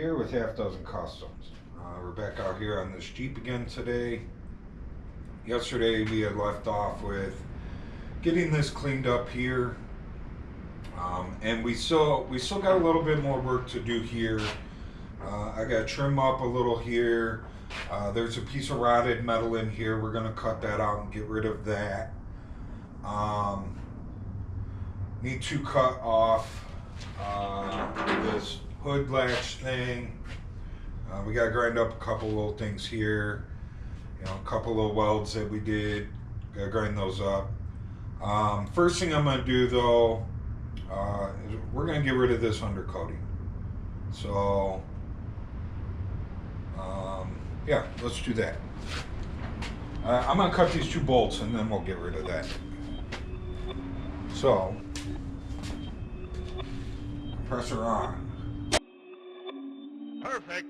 here with Half Dozen Customs. We're back out here on this Jeep again today. Yesterday we had left off with getting this cleaned up here, and we still got a little bit more work to do here. I got to trim up a little here. There's a piece of rotted metal in here. We're going to cut that out and get rid of that. Need to cut off this hood latch thing. We got to grind up a couple little things here. You know, a couple little welds that we did. Got to grind those up. First thing I'm going to do though, is we're going to get rid of this undercoating. So, yeah, let's do that. I'm going to cut these two bolts and then we'll get rid of that. So, compressor on. Perfect.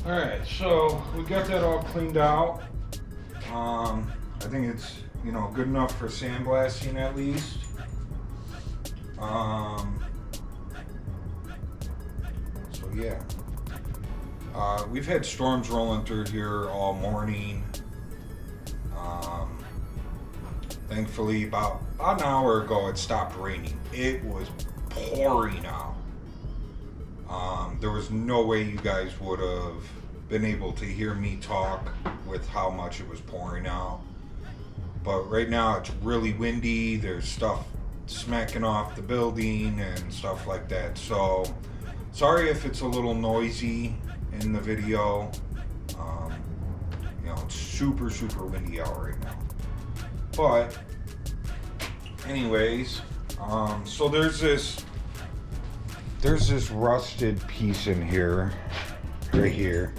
Alright, so we got that all cleaned out. I think it's, you know, good enough for sandblasting at least. So yeah. We've had storms rolling through here all morning. Thankfully, about an hour ago it stopped raining. It was pouring out. There was no way you guys would have been able to hear me talk with how much it was pouring out. But right now it's really windy. There's stuff smacking off the building and stuff like that. So sorry if it's a little noisy in the video. You know, it's super, super windy out right now. But anyways, So there's this rusted piece in here, right here.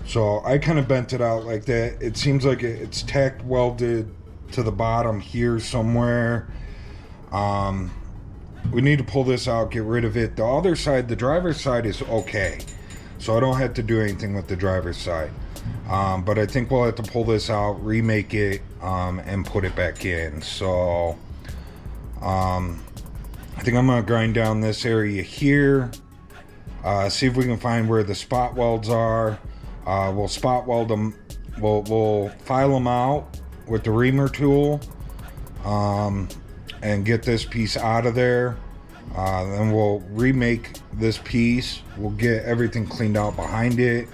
So I kind of bent it out like that. It seems like it's tack welded to the bottom here somewhere. We need to pull this out, get rid of it. The other side, the driver's side, is okay, so I don't have to do anything with the driver's side. But I think we'll have to pull this out, remake it, and put it back in. So I think I'm gonna grind down this area here, see if we can find where the spot welds are. We'll spot weld them, we'll file them out with the reamer tool, and get this piece out of there. Then we'll remake this piece. We'll get everything cleaned out behind it.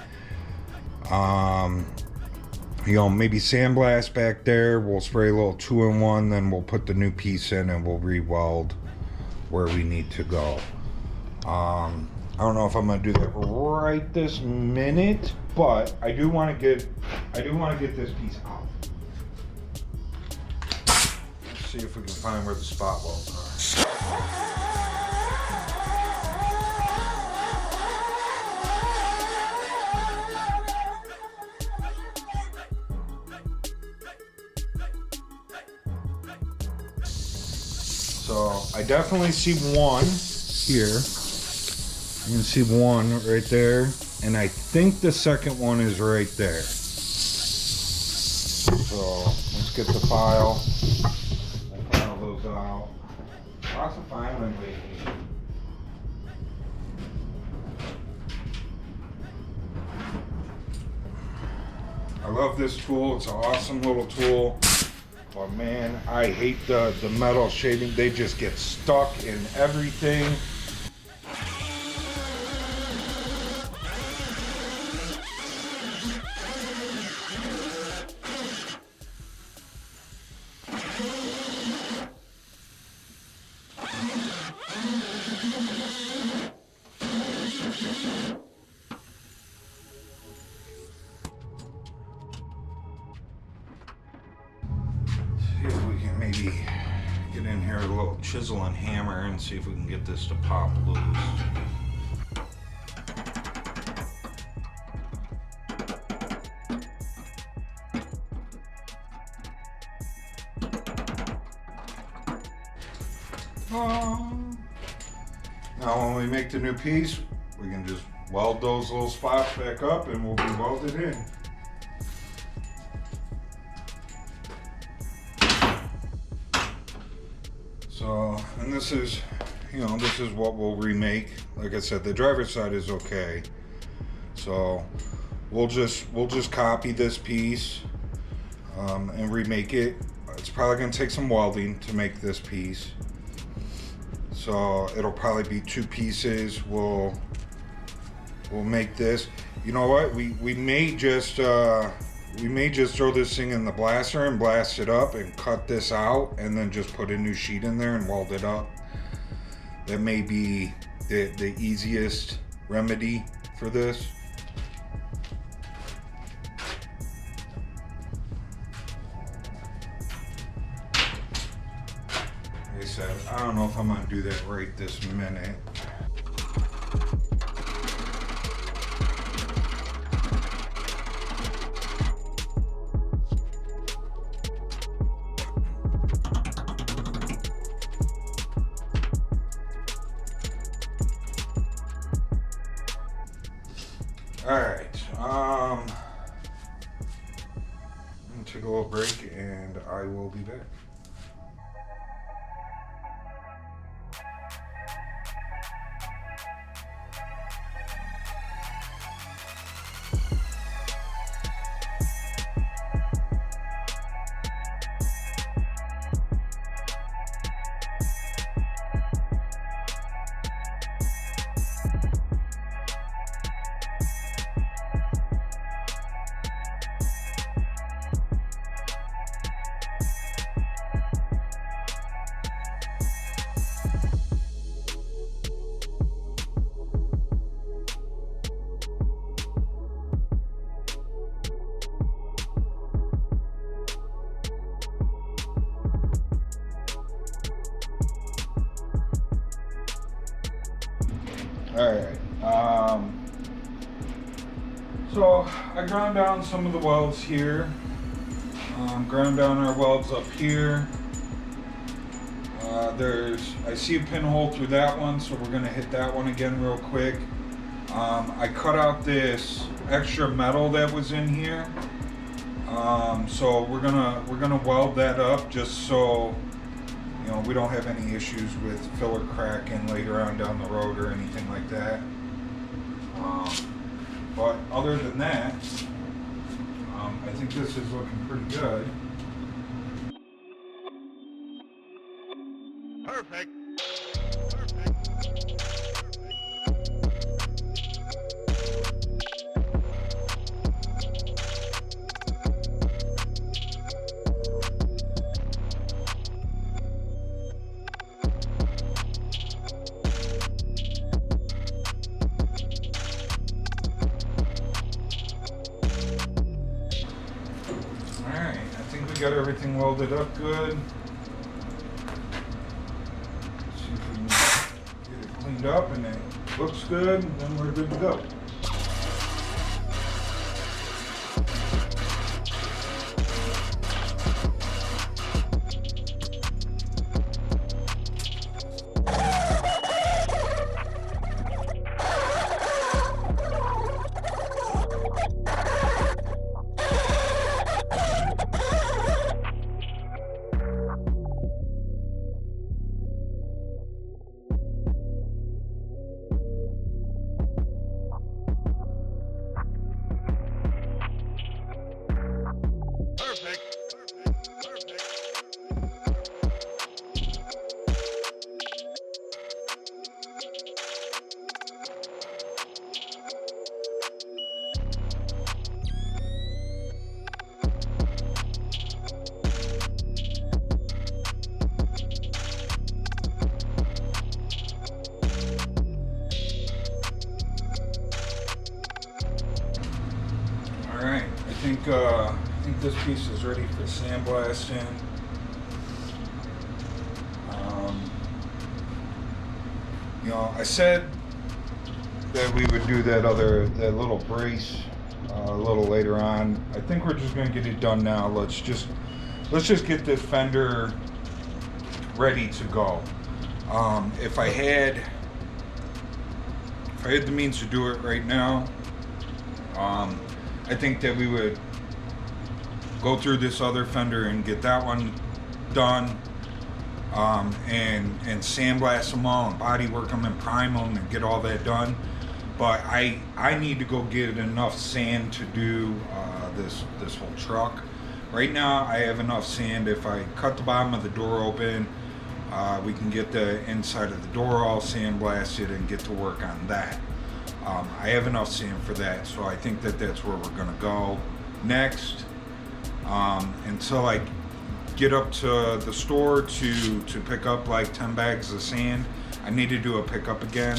You know, maybe sandblast back there. We'll spray a little 2-in-1, then we'll put the new piece in and we'll re-weld where we need to go. I don't know if I'm gonna do that right this minute, but I do want to get this piece out. Let's see if we can find where the spot welds are. So I definitely see one here. You can see one right there, and I think the second one is right there. So let's get the file. I'll file those out. Lots of filing lately. I love this tool. It's an awesome little tool. But man, I hate the metal shaving. They just get stuck in everything. Maybe get in here with a little chisel and hammer and see if we can get this to pop loose. Now when we make the new piece, we can just weld those little spots back up and we'll be welded in. So, and this is, you know, this is what we'll remake. Like I said, the driver's side is okay. So we'll just copy this piece and remake it. It's probably gonna take some welding to make this piece. So it'll probably be 2 pieces. We'll make this. You know what? We may just throw this thing in the blaster and blast it up and cut this out and then just put a new sheet in there and weld it up. That may be the easiest remedy for this. Like I said, I don't know if I'm gonna do that right this minute. Alright, I'm gonna take a little break and I will be back. Alright, so I ground down some of the welds here. Ground down our welds up here. I see a pinhole through that one, so we're gonna hit that one again real quick. I cut out this extra metal that was in here. So we're gonna weld that up just so we don't have any issues with filler cracking later on down the road or anything like that. But other than that, I think this is looking pretty good. Perfect. Alright, I think we got everything welded up good. See if we can get it cleaned up and it looks good, and then we're good to go. I think this piece is ready for sandblasting. I said that we would do that little brace a little later on. I think we're just gonna get it done now. Let's just get this fender ready to go. If I had the means to do it right now, I think that we would go through this other fender and get that one done, and sandblast them all and body work them and prime them and get all that done. But I need to go get enough sand to do this whole truck. Right now I have enough sand. If I cut the bottom of the door open, we can get the inside of the door all sandblasted and get to work on that. I have enough sand for that, so I think that that's where we're gonna go next. Until I get up to the store to pick up like 10 bags of sand, I need to do a pickup again.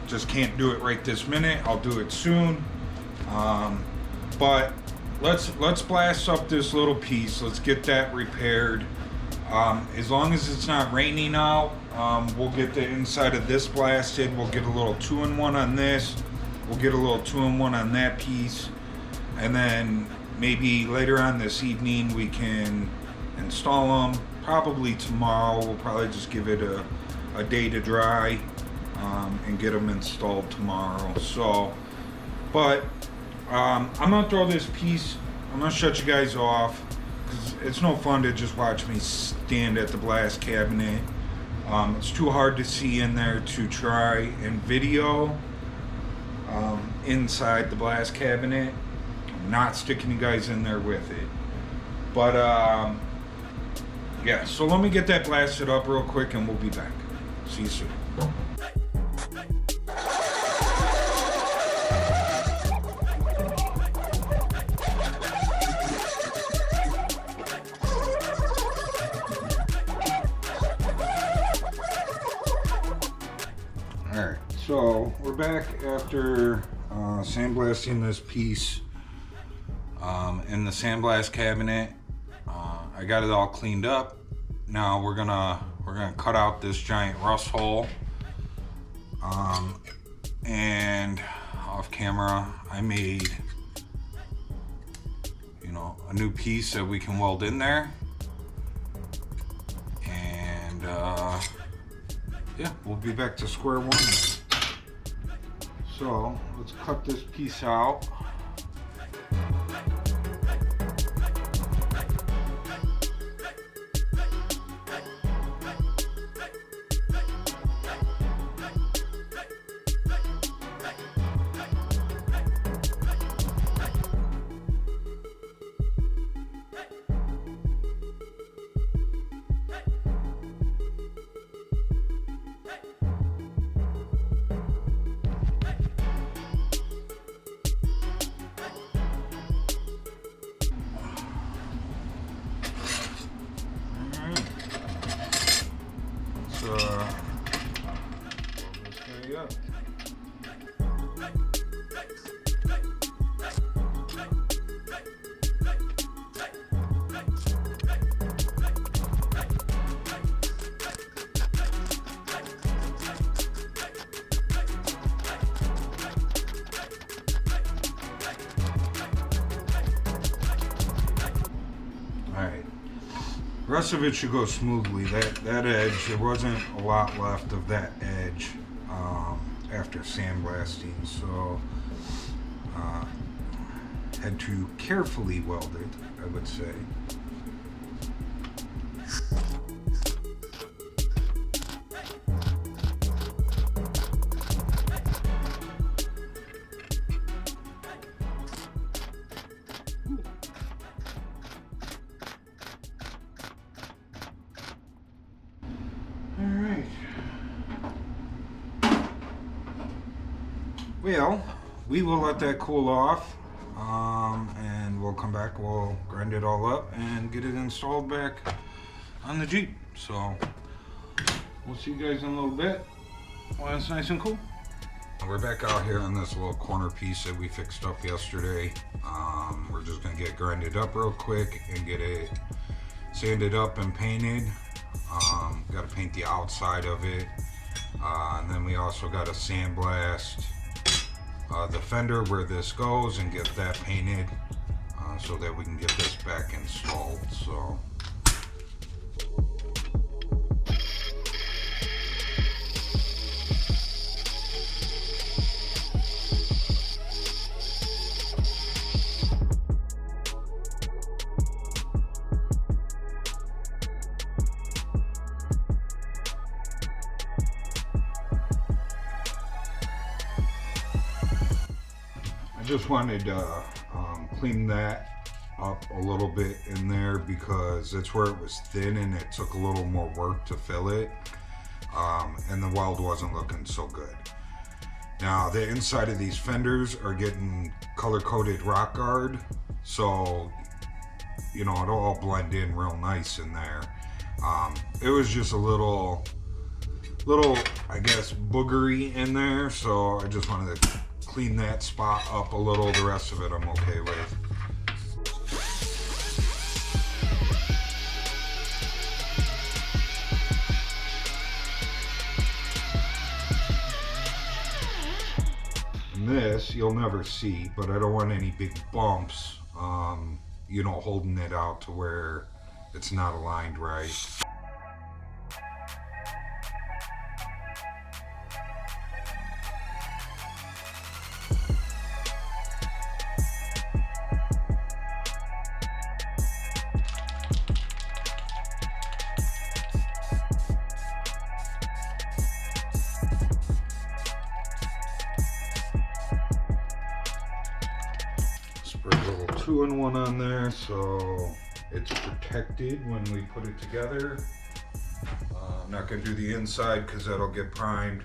Just can't do it right this minute. I'll do it soon. But let's blast up this little piece. Let's get that repaired. As long as it's not raining out, we'll get the inside of this blasted. We'll get a little 2-in-1 on this. We'll get a little 2-in-1 on that piece. And then maybe later on this evening we can install them. Probably tomorrow. We'll probably just give it a day to dry, and get them installed tomorrow. So, but I'm gonna throw this piece. I'm gonna shut you guys off because it's no fun to just watch me stand at the blast cabinet. It's too hard to see in there to try and video inside the blast cabinet. I'm not sticking you guys in there with it. But yeah, so let me get that blasted up real quick and we'll be back. See you soon. Alright, so we're back after sandblasting this piece in the sandblast cabinet. I got it all cleaned up. Now we're gonna cut out this giant rust hole And off camera, I made, you know, a new piece that we can weld in there. And yeah, we'll be back to square one then. So let's cut this piece out. The rest of it should go smoothly. That edge, there wasn't a lot left of that edge after sandblasting, so had to carefully weld it, I would say. Well, we will let that cool off, and we'll come back, we'll grind it all up and get it installed back on the Jeep. So we'll see you guys in a little bit when it's nice and cool. We're back out here on this little corner piece that we fixed up yesterday. We're just gonna get grinded up real quick and get it sanded up and painted. Got to paint the outside of it, and then we also got to sandblast the fender where this goes and get that painted so that we can get this back installed. So I just wanted to clean that up a little bit in there because that's where it was thin and it took a little more work to fill it, and the weld wasn't looking so good. Now the inside of these fenders are getting color-coded rock guard, so you know it'll all blend in real nice in there. It was just a little I guess boogery in there, so I just wanted to clean that spot up a little. The rest of it I'm okay with. And this you'll never see, but I don't want any big bumps, you know, holding it out to where it's not aligned right. Spray a little 2-in-1 on there so it's protected when we put it together. I'm not going to do the inside because that'll get primed.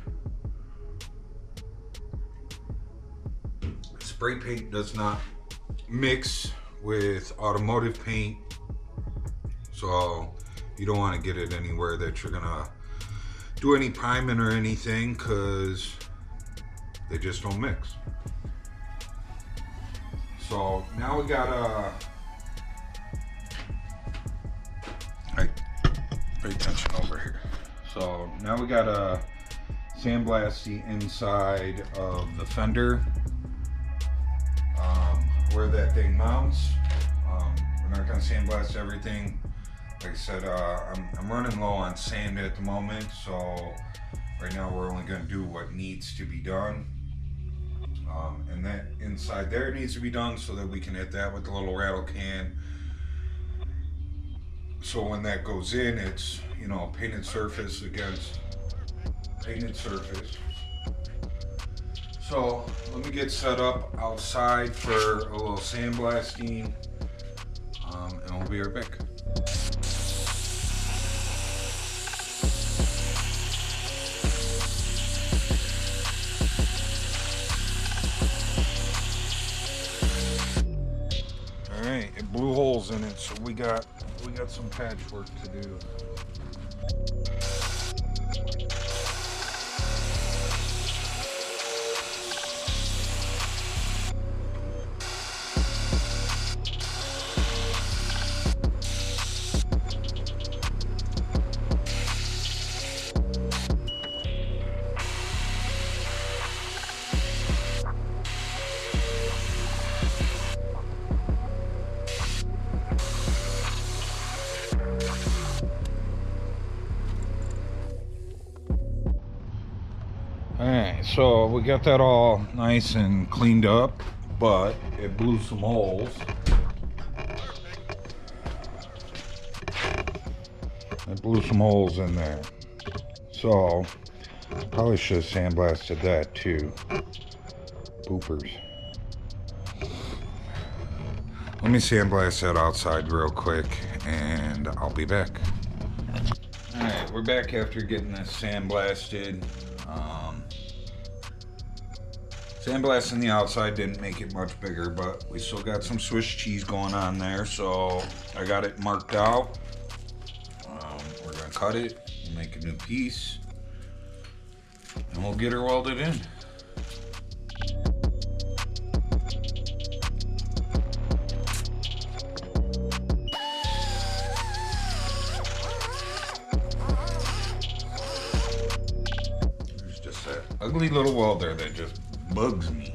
Spray paint does not mix with automotive paint, so you don't want to get it anywhere that you're going to do any priming or anything because they just don't mix. So now we gotta, pay attention over here. So now we gotta sandblast the inside of the fender, where that thing mounts. We're not gonna sandblast everything. Like I said, I'm running low on sand at the moment, so right now we're only gonna do what needs to be done. And that inside there needs to be done so that we can hit that with the little rattle can. So when that goes in, it's, you know, painted surface against painted surface. So let me get set up outside for a little sandblasting, and we'll be right back. All right, it blew holes in it, so we got some patchwork to do. Alright, so we got that all nice and cleaned up, but it blew some holes. It blew some holes in there. So, probably should have sandblasted that too. Boopers. Let me sandblast that outside real quick and I'll be back. Alright, we're back after getting this sandblasted. Sandblasting the outside didn't make it much bigger, but we still got some Swiss cheese going on there, so I got it marked out. We're gonna cut it, make a new piece, and we'll get her welded in. There's just that ugly little weld there that just bugs me.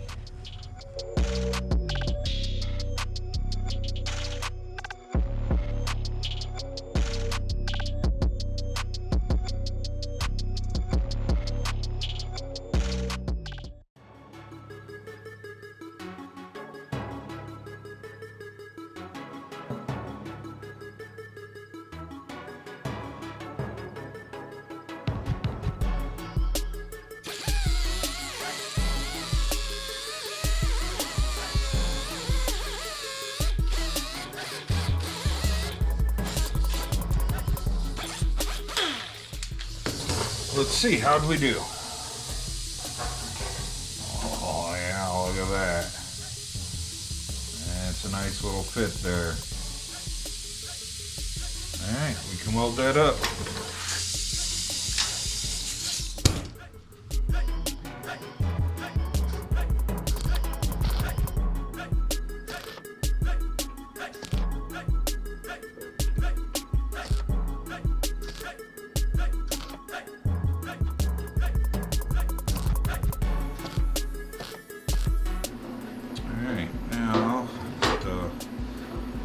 Let's see, how'd we do? Oh yeah, look at that. That's a nice little fit there. Alright, we can weld that up.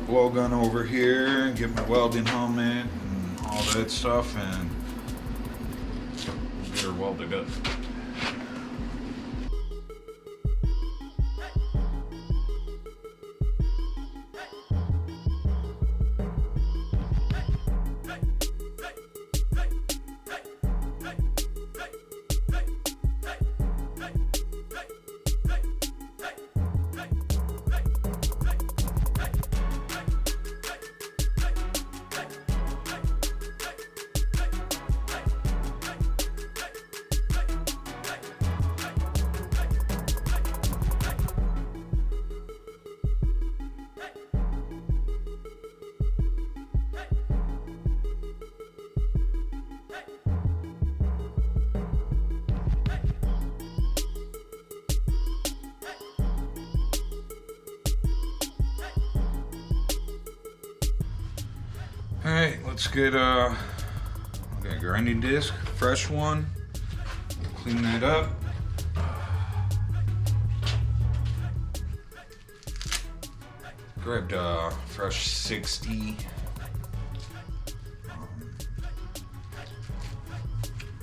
Blow gun over here, get my welding helmet and all that stuff, and get her welded up. Alright, let's get a grinding disc, fresh one. clean that up. Grabbed a fresh 60.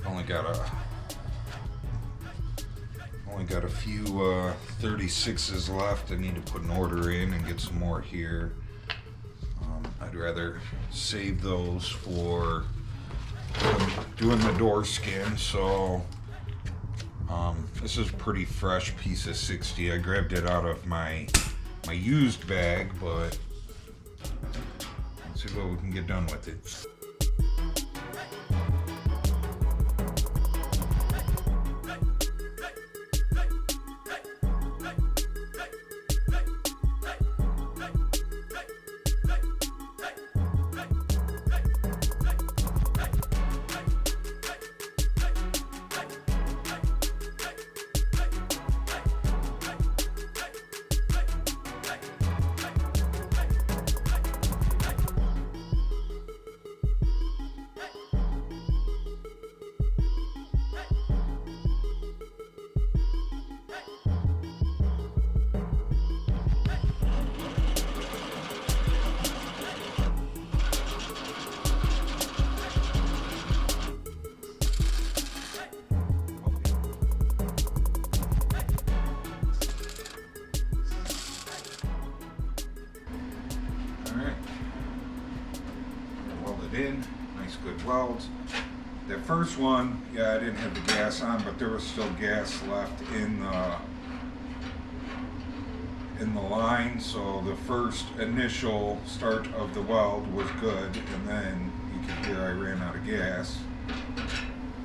Only got a few 36s left. I need to put an order in and get some more here. I'd rather save those for doing the door skin. So this is a pretty fresh piece of 60. I grabbed it out of my used bag, but let's see what we can get done with it. In nice good welds. The first one, yeah, I didn't have the gas on, but there was still gas left in the line, so the first initial start of the weld was good, and then you can hear I ran out of gas,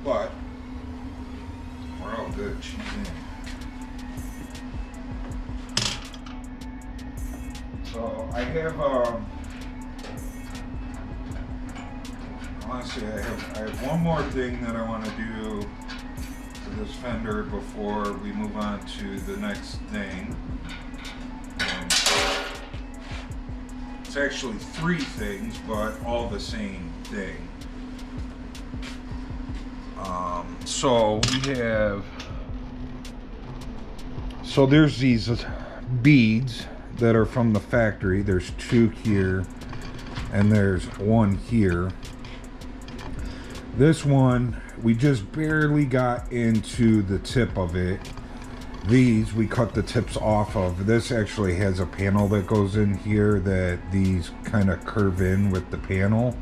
but we're all good. She's in. So I have honestly, I have one more thing that I want to do to this fender before we move on to the next thing. It's actually three things, but all the same thing. So we have, so there's these beads that are from the factory. There's two here, and there's one here. This one, we just barely got into the tip of it. These, we cut the tips off of. This actually has a panel that goes in here that these kind of curve in with the panel.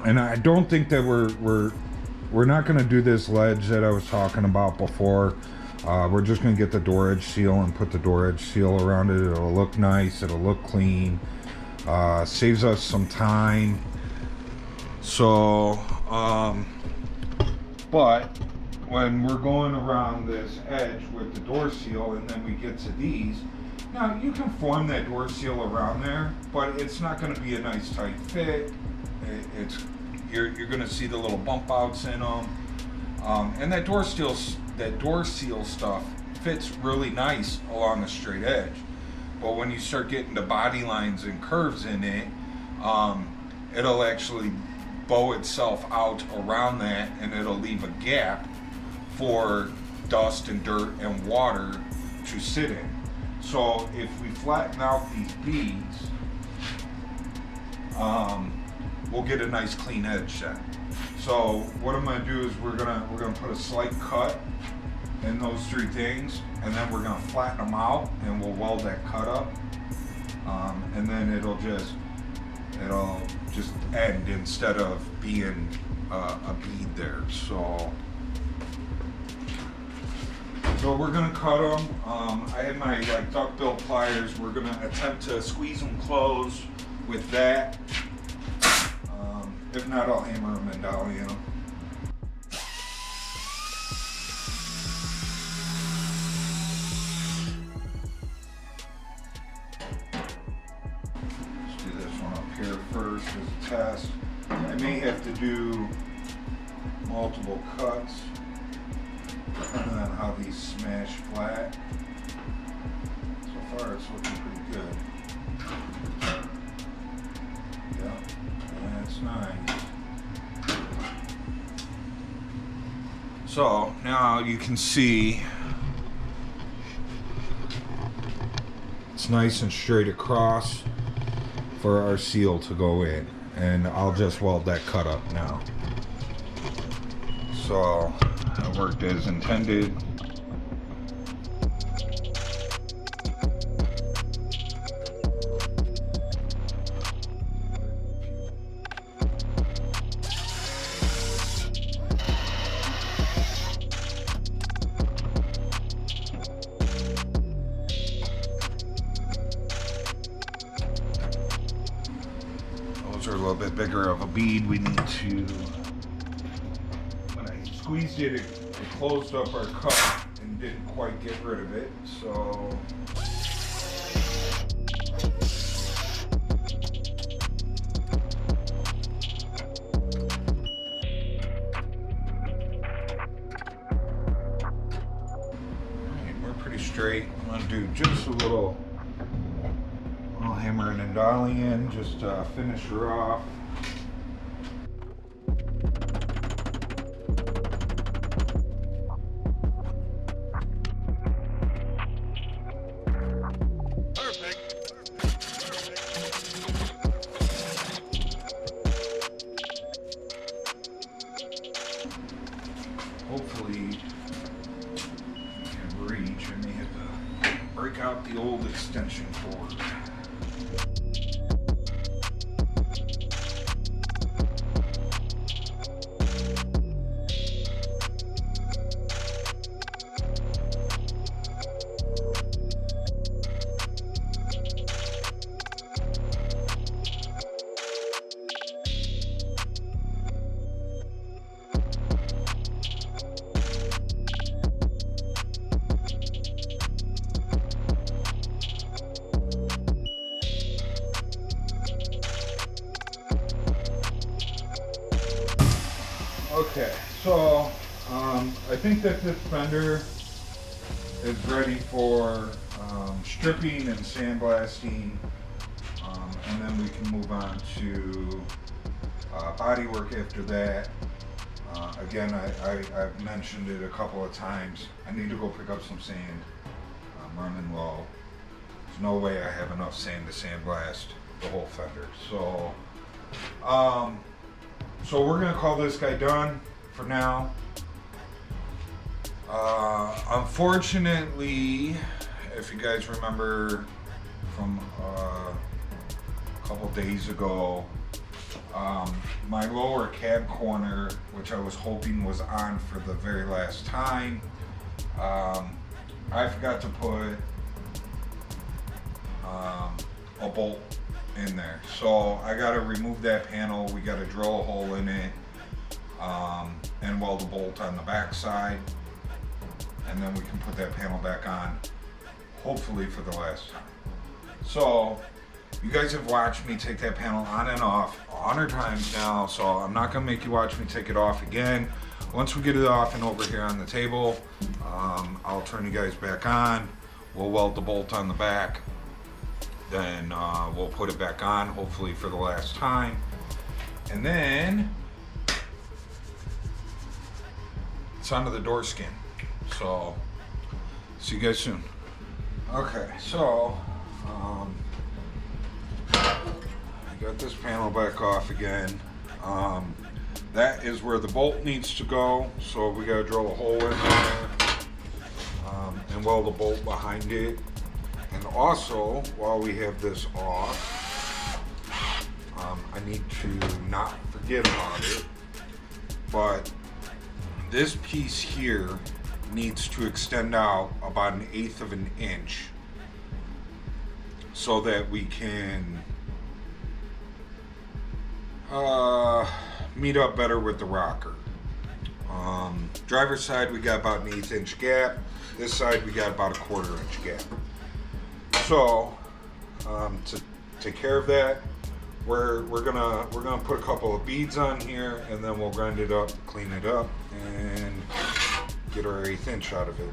And I don't think that we're not going to do this ledge that I was talking about before. We're just going to get the door edge seal and put the door edge seal around it. It'll look nice. It'll look clean. Saves us some time. So, but when we're going around this edge with the door seal and then we get to these, now you can form that door seal around there, but it's not going to be a nice tight fit. You're going to see the little bump outs in them, and that door seal stuff fits really nice along a straight edge. But when you start getting the body lines and curves in it, it'll actually bow itself out around that, and it'll leave a gap for dust and dirt and water to sit in. So if we flatten out these beads, we'll get a nice clean edge set. So what I'm gonna do is we're gonna put a slight cut in those three things, and then we're gonna flatten them out, and we'll weld that cut up, and then it'll just end instead of being a bead there. So we're gonna cut them. I have my duck-bill pliers. We're gonna attempt to squeeze them closed with that. If not, I'll hammer them and dolly them. Let's do this one up here first as a test. I may have to do multiple cuts depending on how these smash flat. So far it's looking pretty good. Yeah, that's nice. So now you can see it's nice and straight across for our seal to go in, and I'll just weld that cut up now. So it worked as intended. Those are a little bit bigger of a bead. We need to, when I squeezed it, it closed up our cut and didn't quite get rid of it, so. Alright, we're pretty straight. I'm gonna do just a little hammering and dialing in, just finish her off. Hopefully you can reach. I may have to break out the old extension cord. Okay, so I think that this fender is ready for stripping and sandblasting, and then we can move on to body work after that. Again, I've mentioned it a couple of times. I need to go pick up some sand. I'm running low. There's no way I have enough sand to sandblast the whole fender. So we're gonna call this guy done for now. Unfortunately, if you guys remember from a couple days ago, my lower cab corner, which I was hoping was on for the very last time, I forgot to put a bolt in there. So I gotta remove that panel. We gotta drill a hole in it and weld a bolt on the back side, and then we can put that panel back on, hopefully for the last time. So you guys have watched me take that panel on and off 100 times now, so I'm not gonna make you watch me take it off again. Once we get it off and over here on the table, I'll turn you guys back on. We'll weld the bolt on the back, then we'll put it back on, hopefully for the last time, and then it's onto the door skin. So see you guys soon. Okay, so I got this panel back off again. That is where the bolt needs to go, so we gotta drill a hole in there and weld the bolt behind it. And also, while we have this off, I need to not forget about it, but this piece here needs to extend out about 1/8 of an inch so that we can meet up better with the rocker. Driver's side, we got about 1/8 inch gap. This side, we got about a 1/4 inch gap. So to take care of that, we're gonna put a couple of beads on here, and then we'll grind it up, clean it up, and get our 1/8 inch out of it.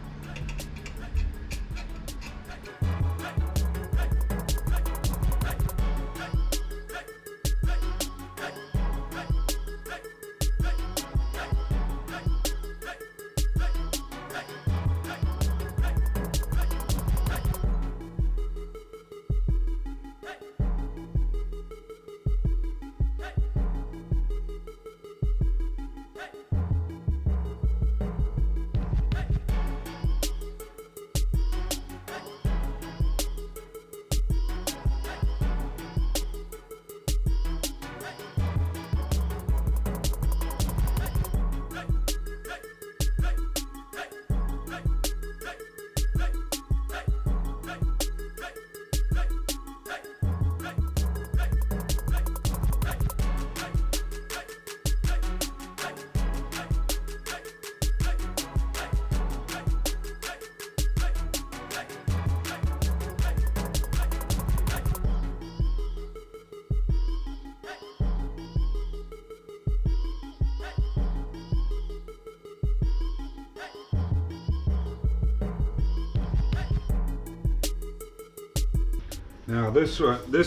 Now this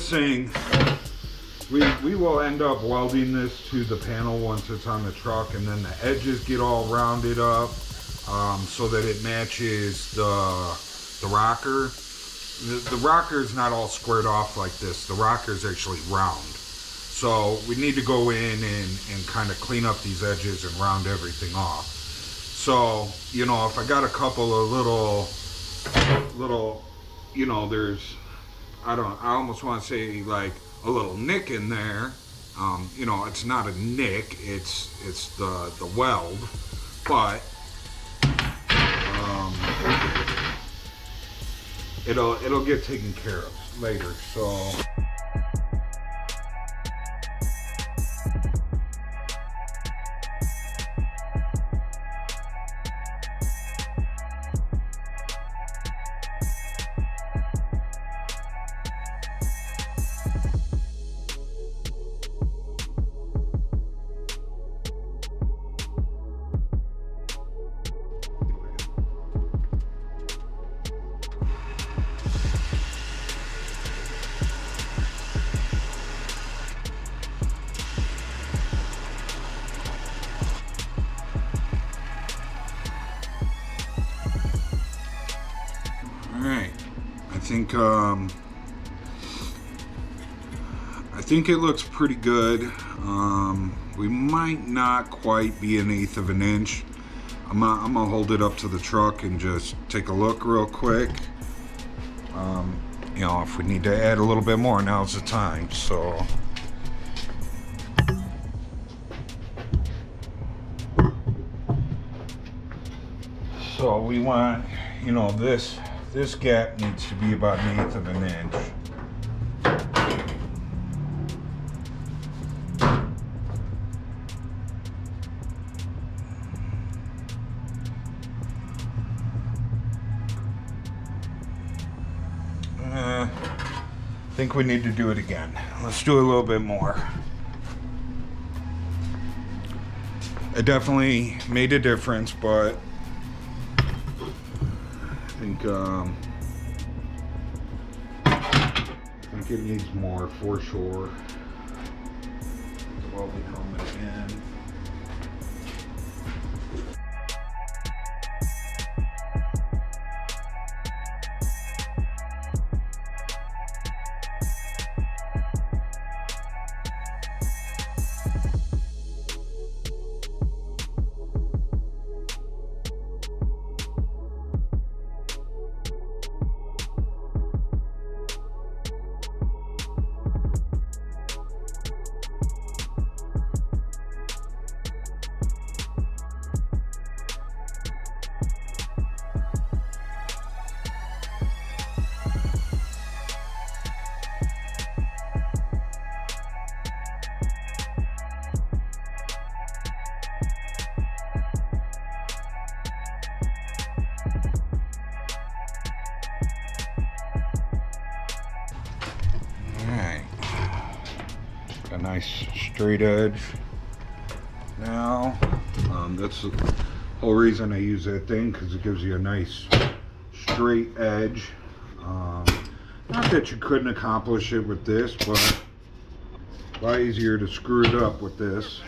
thing, we will end up welding this to the panel once it's on the truck, and then the edges get all rounded up so that it matches the rocker. The rocker is not all squared off like this. The rocker is actually round. So we need to go in and kind of clean up these edges and round everything off. So, you know, if I got a couple of little, you know, there's, I almost want to say like a little nick in there. You know, it's not a nick, it's the weld, but it'll get taken care of later. So. I think it looks pretty good. We might not quite be 1/8 of an inch. I'm gonna hold it up to the truck and just take a look real quick. You know, if we need to add a little bit more, now's the time. So. So we want, you know, this gap needs to be about 1/8 of an inch. I think we need to do it again. Let's do a little bit more. It definitely made a difference, but I think it needs more for sure. The welding helmet in. A nice straight edge. Now, that's the whole reason I use that thing, because it gives you a nice straight edge. Not that you couldn't accomplish it with this, but a lot easier to screw it up with this.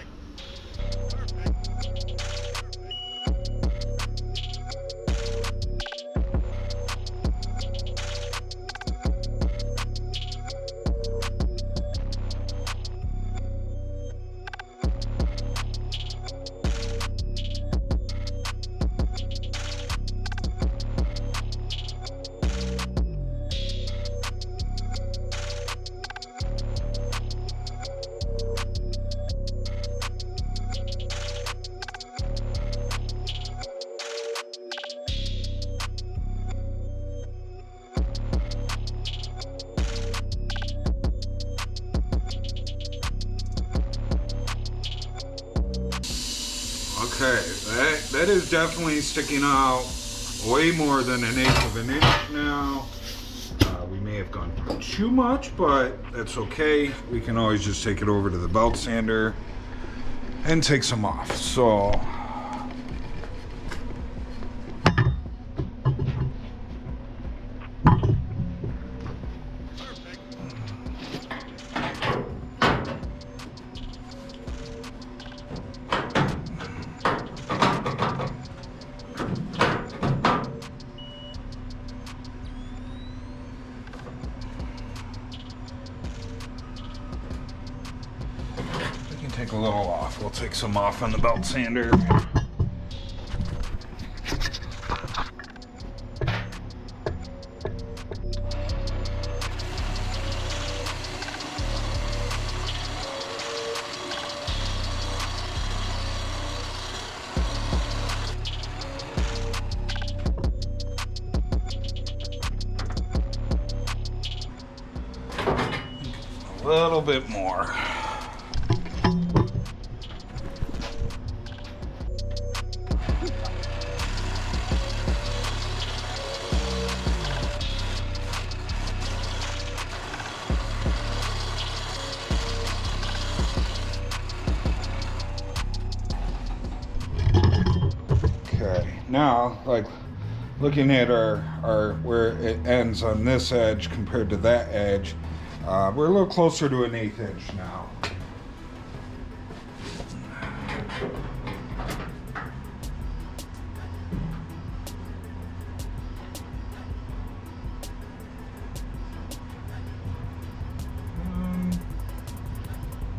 Okay, that is definitely sticking out way more than 1/8 of an inch now. We may have gone too much, but that's okay. We can always just take it over to the belt sander and take some off. So take a little off. We'll take some off on the belt sander. A little bit more. Okay, now like looking at our where it ends on this edge compared to that edge, we're a little closer to an 1/8 inch now. I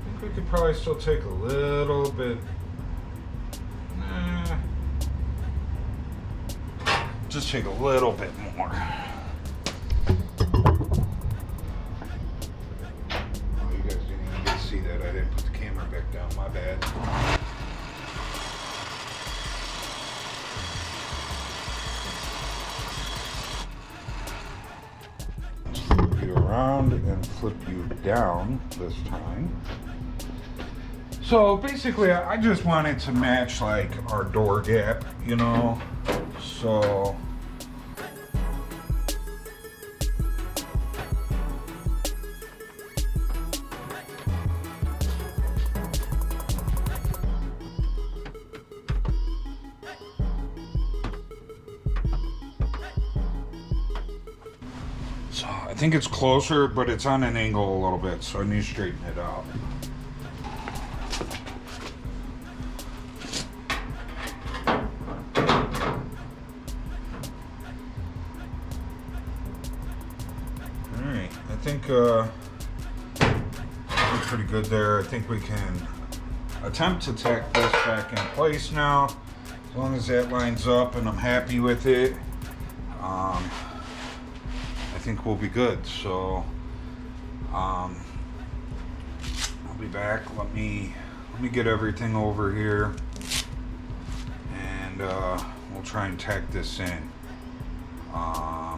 think we could probably still take a little bit. Just take a little bit more. See that I didn't put the camera back down, my bad. Flip you around and flip you down this time. So basically I just wanted to match like our door gap, you know, so I think it's closer, but it's on an angle a little bit, so I need to straighten it out. Alright, I think we're pretty good there. I think we can attempt to tack this back in place now, as long as that lines up and I'm happy with it. I think we'll be good. So I'll be back. Let me get everything over here, and we'll try and tack this in. I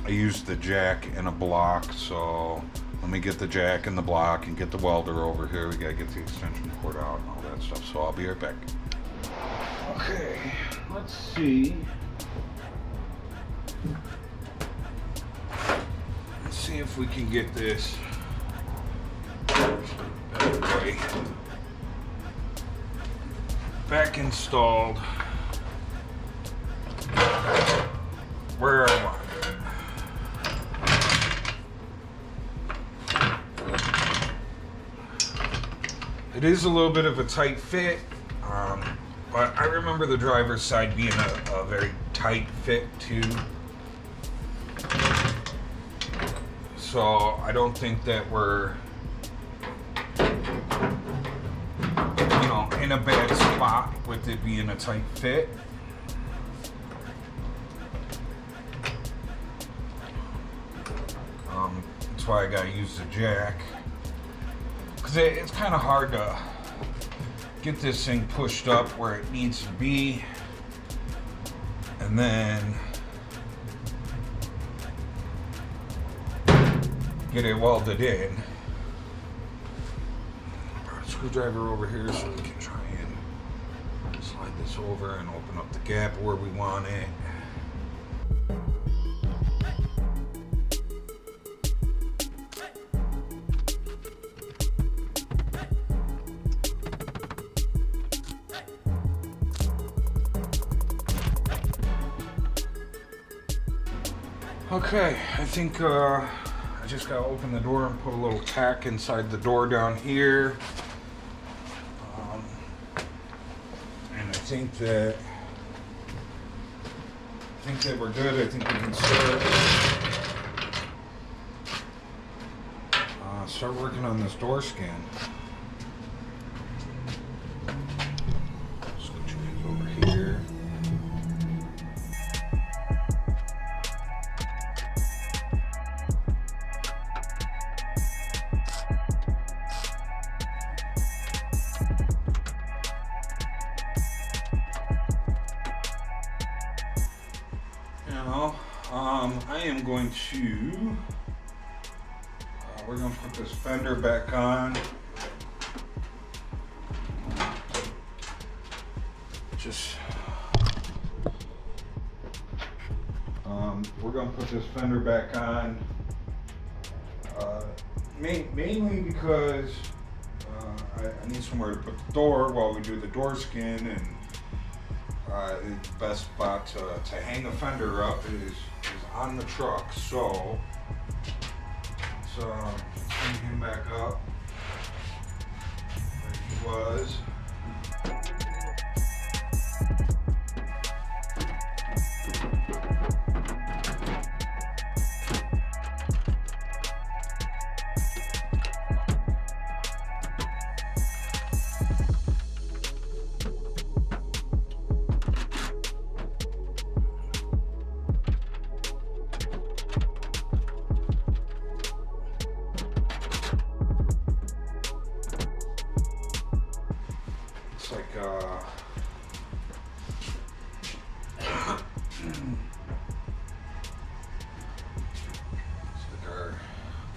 used the jack and a block, so let me get the jack and the block and get the welder over here. We gotta get the extension cord out and all that stuff, so I'll be right back. Okay, let's see. See if we can get this back installed where I want it. It is a little bit of a tight fit, but I remember the driver's side being a very tight fit too. So I don't think that we're, you know, in a bad spot with it being a tight fit. That's why I gotta use the jack, because it's kind of hard to get this thing pushed up where it needs to be, and then get it welded in. Screwdriver over here so we can try and slide this over and open up the gap where we want it. Okay, I think I just gotta open the door and put a little tack inside the door down here. And I think that we're good. I think we can start working on this door skin. I am going to, we're going to put this fender back on. We're going to put this fender back on, mainly because I need somewhere to put the door while we do the door skin, and the best spot to hang a fender up is on the truck. So let's hang him back up where he was.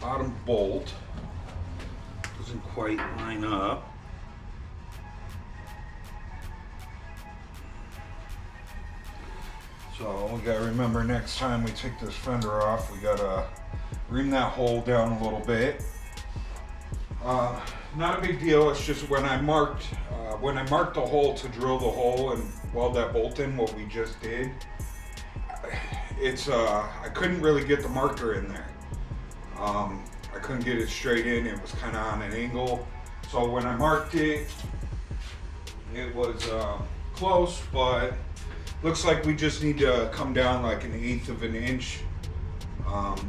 Bottom bolt doesn't quite line up. So we gotta remember, next time we take this fender off, we gotta ream that hole down a little bit. Not a big deal. It's just when I marked the hole to drill the hole and weld that bolt in, what we just did, I couldn't really get the marker in there. I couldn't get it straight in. It was kind of on an angle. So when I marked it, it was close, but looks like we just need to come down like 1/8 of an inch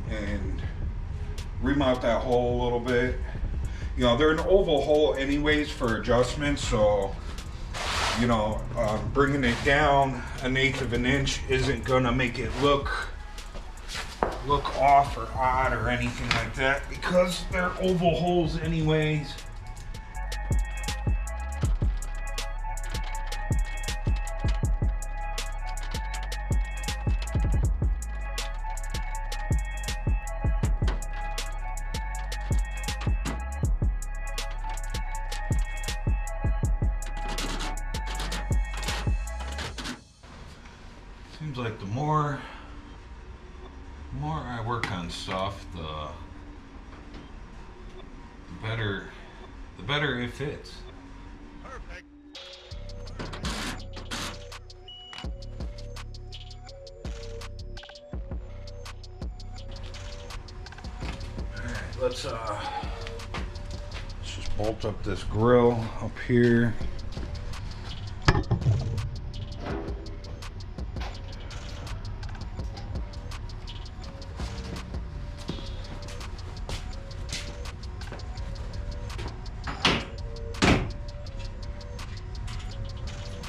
and remount that hole a little bit. You know, they're an oval hole anyways for adjustments, so you know, bringing it down 1/8 of an inch isn't gonna make it look off or odd or anything like that, because they're oval holes anyways. Seems like the more I work on stuff, the better it fits. Perfect. Alright, let's just bolt up this grill up here.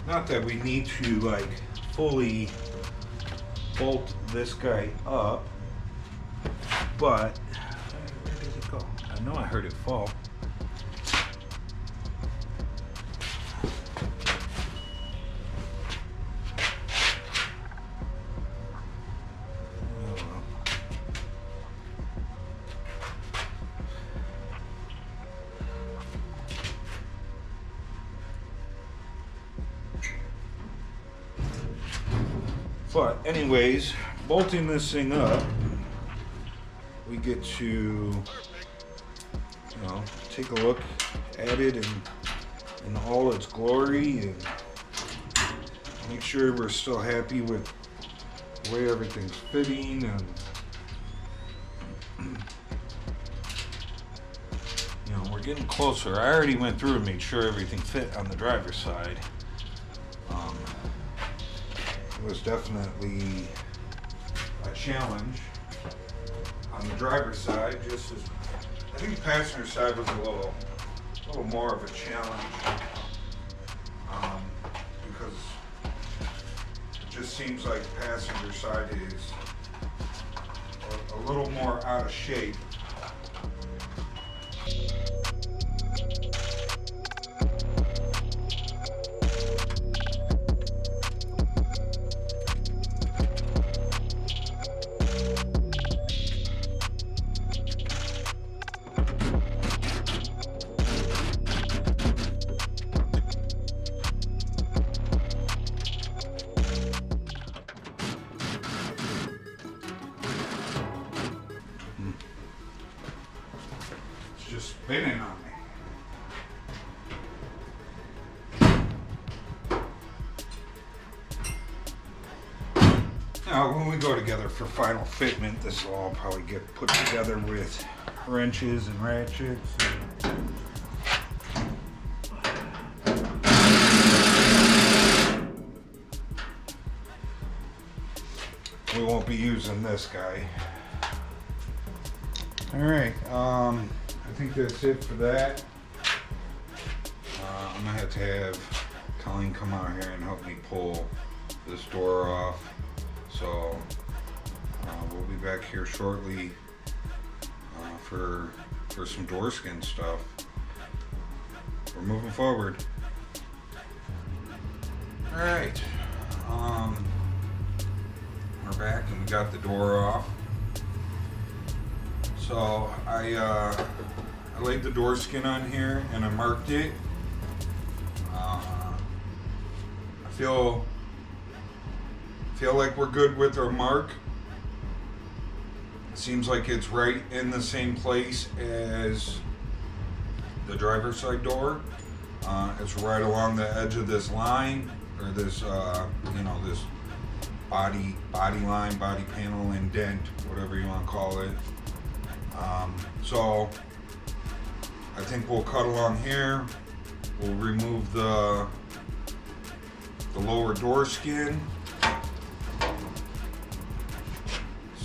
Not that we need to like fully bolt this guy up, but where did it go? I know I heard it fall. But anyways, bolting this thing up, we get to, you know, take a look at it in all its glory and make sure we're still happy with the way everything's fitting. And you know, we're getting closer. I already went through and made sure everything fit on the driver's side. It was definitely a challenge on the driver's side, just as I think the passenger side was a little more of a challenge, because it just seems like the passenger side is a little more out of shape. spinning on me. Now, when we go together for final fitment, this will all probably get put together with wrenches and ratchets. We won't be using this guy. All right, I think that's it for that. I'm gonna have to have Colleen come out here and help me pull this door off. So we'll be back here shortly for some door skin stuff. We're moving forward. All right, we're back and we got the door off. So I laid the door skin on here and I marked it. I feel like we're good with our mark. It seems like it's right in the same place as the driver's side door. It's right along the edge of this line, or this, this body line, body panel indent, whatever you want to call it. So I think we'll cut along here. We'll remove the lower door skin.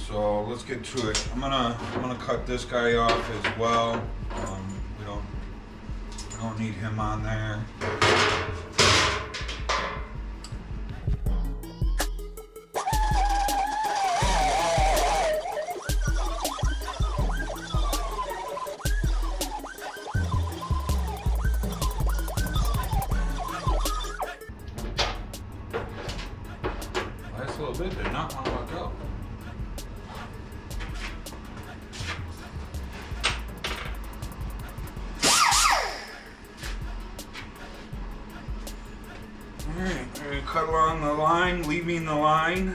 So let's get to it. I'm gonna cut this guy off as well. We don't need him on there. Last little bit did not want to let go. Cut along the line, leaving the line.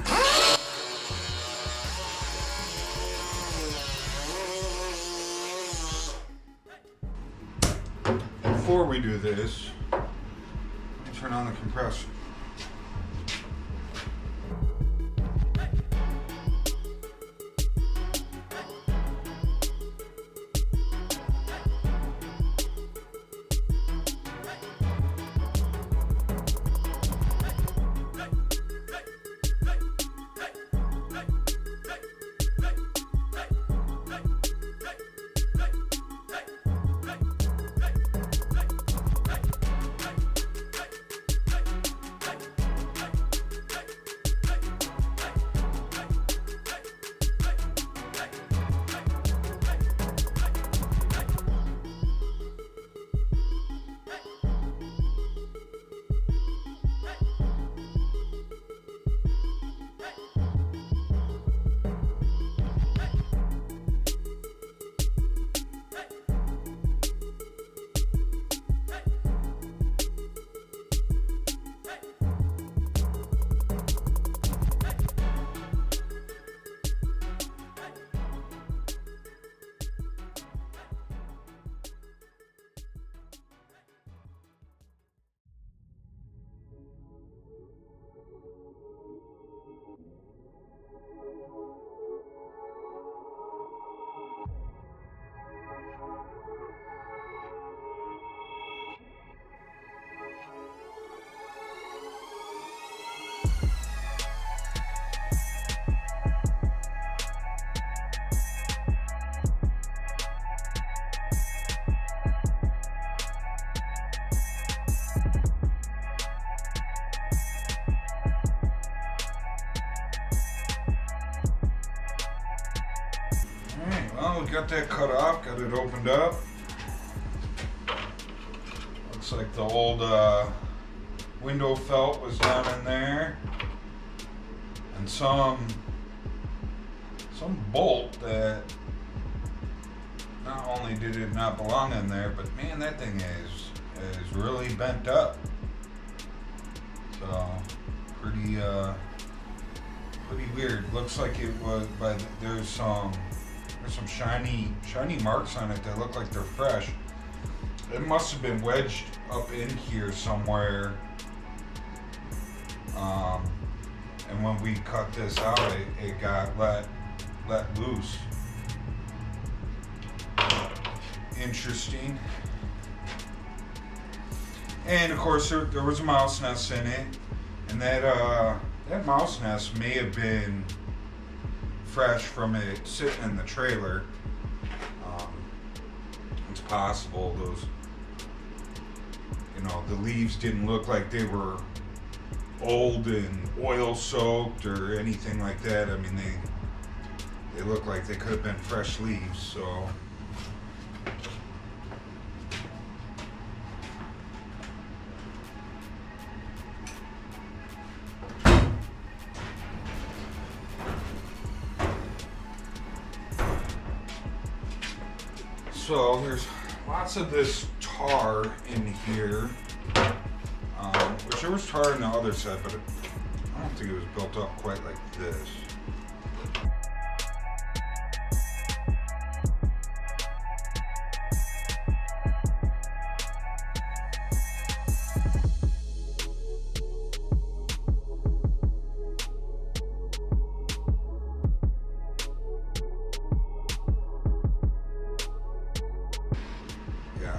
Before we do this, let me turn on the compressor. Well, we got that cut off, got it opened up. Looks like the old window felt was down in there. And some bolt that not only did it not belong in there, but man, that thing is really bent up. So pretty weird. Looks like it was, but there's some There's some shiny marks on it that look like they're fresh. It must have been wedged up in here somewhere. And when we cut this out, it got let loose. Interesting. And of course there was a mouse nest in it, and that mouse nest may have been fresh from it sitting in the trailer. It's possible. Those, the leaves didn't look like they were old and oil soaked or anything like that. I mean, they look like they could have been fresh leaves. So there's lots of this tar in here, which there was tar on the other side, but I don't think it was built up quite like this.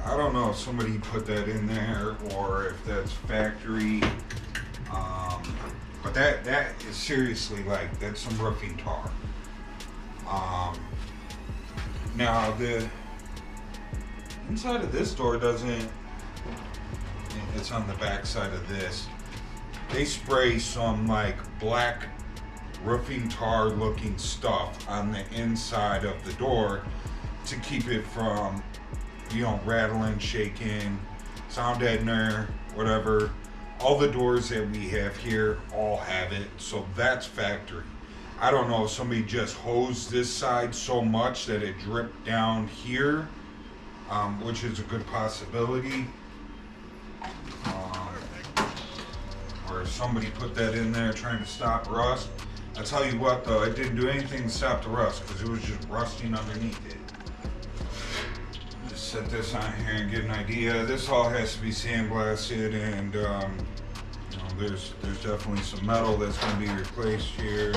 I don't know if somebody put that in there or if that's factory, but that is seriously that's some roofing tar. Now the inside of this door doesn't, it's on the back side of this. They spray some black roofing tar looking stuff on the inside of the door to keep it from rattling, shaking, sound deadener, whatever. All the doors that we have here all have it, so that's factory. I don't know if somebody just hosed this side so much that it dripped down here, which is a good possibility. Or if somebody put that in there trying to stop rust. I tell you what though, it didn't do anything to stop the rust because it was just rusting underneath it. Set this on here and get an idea. This all has to be sandblasted, and there's definitely some metal that's going to be replaced here.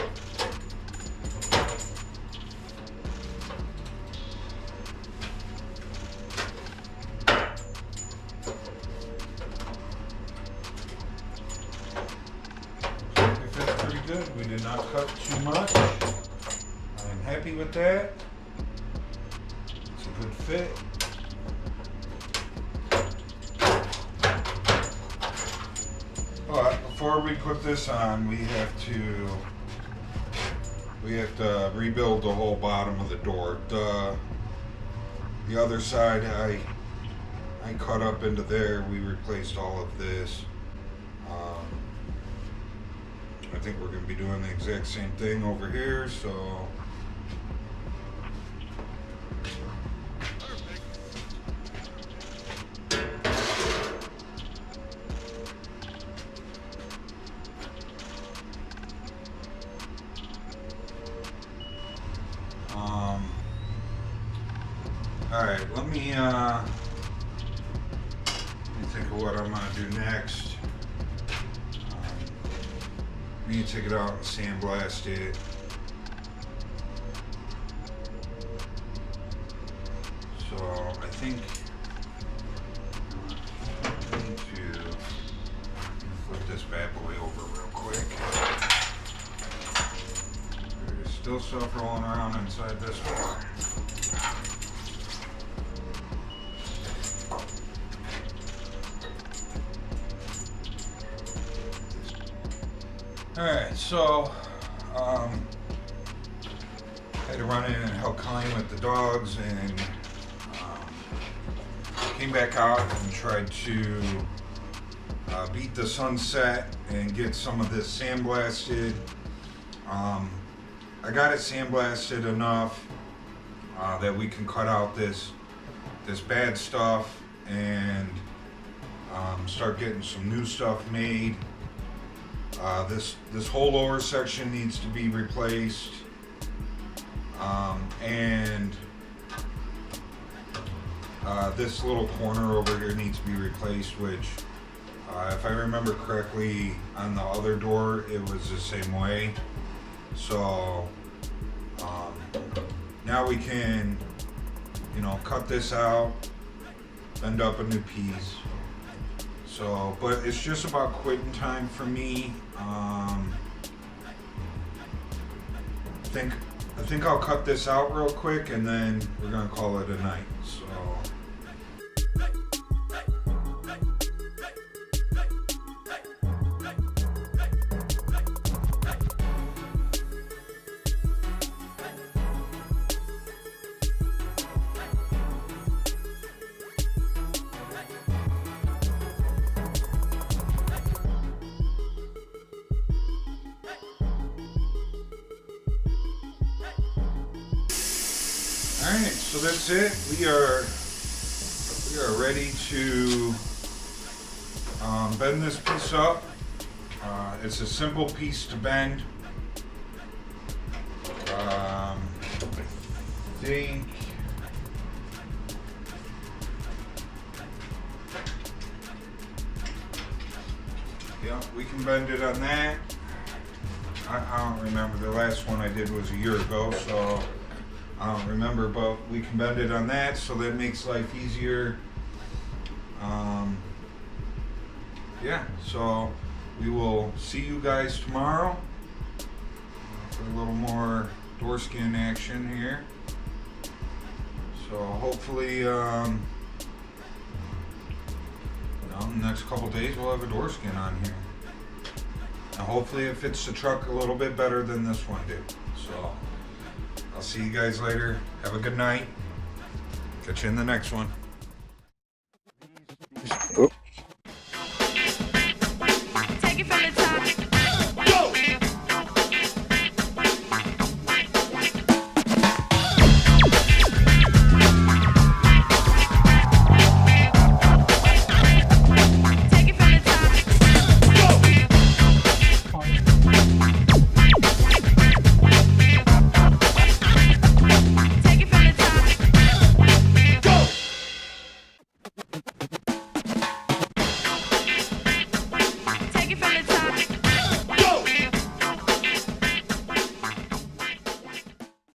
It fits pretty good. We did not cut too much. I'm happy with that. It's a good fit. But before we put this on, we have to rebuild the whole bottom of the door. The other side I cut up into there. We replaced all of this. I think we're going to be doing the exact same thing over here. So. Alright, let me think of what I'm going to do next. I need to take it out and sandblast it. So I think I need to flip this bad boy over real quick. There's still stuff rolling around inside this one. Alright, so had to run in and help Colleen with the dogs, and came back out and tried to beat the sunset and get some of this sandblasted. I got it sandblasted enough that we can cut out this bad stuff and start getting some new stuff made. This whole lower section needs to be replaced. And this little corner over here needs to be replaced, which if I remember correctly, on the other door it was the same way. So now we can, you know, cut this out, bend up a new piece. So, but it's just about quitting time for me. I think I'll cut this out real quick and then we're gonna call it a night. So. Alright, so that's it. We are ready to bend this piece up. It's a simple piece to bend. I think yeah, we can bend it on that. I don't remember. The last one I did was a year ago, so I don't remember, but we can bend it on that, so that makes life easier. Yeah, so we will see you guys tomorrow for a little more door skin action here. So hopefully, in the next couple days we'll have a door skin on here. And hopefully it fits the truck a little bit better than this one did. So I'll see you guys later. Have a good night. Catch you in the next one.